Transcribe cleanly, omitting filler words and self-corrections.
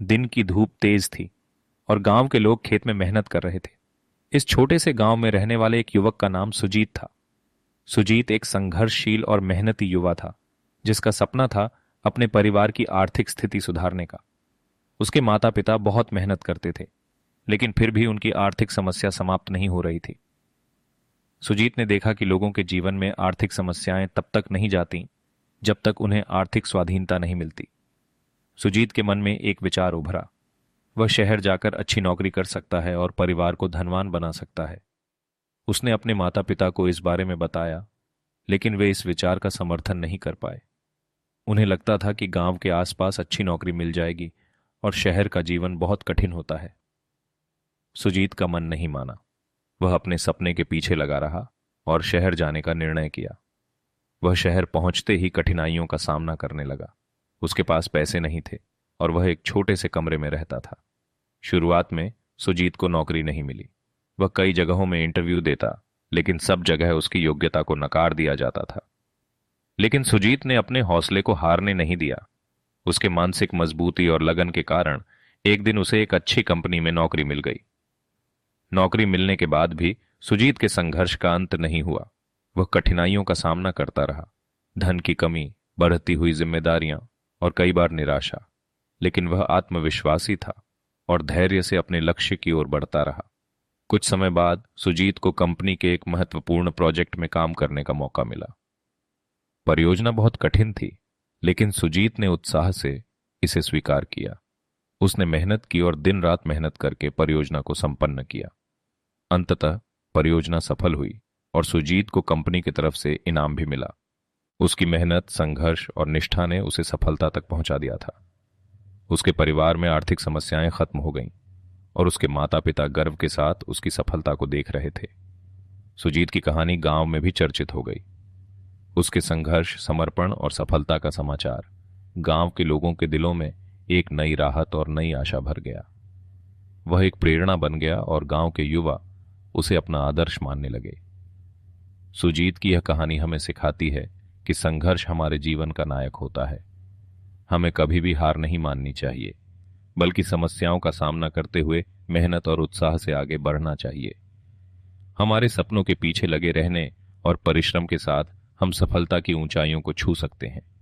दिन की धूप तेज थी और गांव के लोग खेत में मेहनत कर रहे थे। इस छोटे से गांव में रहने वाले एक युवक का नाम सुजीत था। सुजीत एक संघर्षशील और मेहनती युवा था, जिसका सपना था अपने परिवार की आर्थिक स्थिति सुधारने का। उसके माता पिता बहुत मेहनत करते थे, लेकिन फिर भी उनकी आर्थिक समस्या समाप्त नहीं हो रही थी। सुजीत ने देखा कि लोगों के जीवन में आर्थिक समस्याएं तब तक नहीं जाती जब तक उन्हें आर्थिक स्वाधीनता नहीं मिलती। सुजीत के मन में एक विचार उभरा। वह शहर जाकर अच्छी नौकरी कर सकता है और परिवार को धनवान बना सकता है। उसने अपने माता पिता को इस बारे में बताया, लेकिन वे इस विचार का समर्थन नहीं कर पाए। उन्हें लगता था कि गांव के आसपास अच्छी नौकरी मिल जाएगी और शहर का जीवन बहुत कठिन होता है। सुजीत का मन नहीं माना। वह अपने सपने के पीछे लगा रहा और शहर जाने का निर्णय किया। वह शहर पहुंचते ही कठिनाइयों का सामना करने लगा। उसके पास पैसे नहीं थे और वह एक छोटे से कमरे में रहता था। शुरुआत में सुजीत को नौकरी नहीं मिली। वह कई जगहों में इंटरव्यू देता, लेकिन सब जगह उसकी योग्यता को नकार दिया जाता था। लेकिन सुजीत ने अपने हौसले को हारने नहीं दिया। उसके मानसिक मजबूती और लगन के कारण एक दिन उसे एक अच्छी कंपनी में नौकरी मिल गई। नौकरी मिलने के बाद भी सुजीत के संघर्ष का अंत नहीं हुआ। वह कठिनाइयों का सामना करता रहा, धन की कमी, बढ़ती हुई जिम्मेदारियां और कई बार निराशा। लेकिन वह आत्मविश्वासी था और धैर्य से अपने लक्ष्य की ओर बढ़ता रहा। कुछ समय बाद सुजीत को कंपनी के एक महत्वपूर्ण प्रोजेक्ट में काम करने का मौका मिला। परियोजना बहुत कठिन थी, लेकिन सुजीत ने उत्साह से इसे स्वीकार किया। उसने मेहनत की और दिन रात मेहनत करके परियोजना को संपन्न किया। अंततः परियोजना सफल हुई और सुजीत को कंपनी की तरफ से इनाम भी मिला। उसकी मेहनत, संघर्ष और निष्ठा ने उसे सफलता तक पहुंचा दिया था। उसके परिवार में आर्थिक समस्याएं खत्म हो गईं और उसके माता पिता गर्व के साथ उसकी सफलता को देख रहे थे। सुजीत की कहानी गांव में भी चर्चित हो गई। उसके संघर्ष, समर्पण और सफलता का समाचार गांव के लोगों के दिलों में एक नई राहत और नई आशा भर गया। वह एक प्रेरणा बन गया और गांव के युवा उसे अपना आदर्श मानने लगे। सुजीत की यह कहानी हमें सिखाती है कि संघर्ष हमारे जीवन का नायक होता है। हमें कभी भी हार नहीं माननी चाहिए, बल्कि समस्याओं का सामना करते हुए मेहनत और उत्साह से आगे बढ़ना चाहिए। हमारे सपनों के पीछे लगे रहने और परिश्रम के साथ हम सफलता की ऊंचाइयों को छू सकते हैं।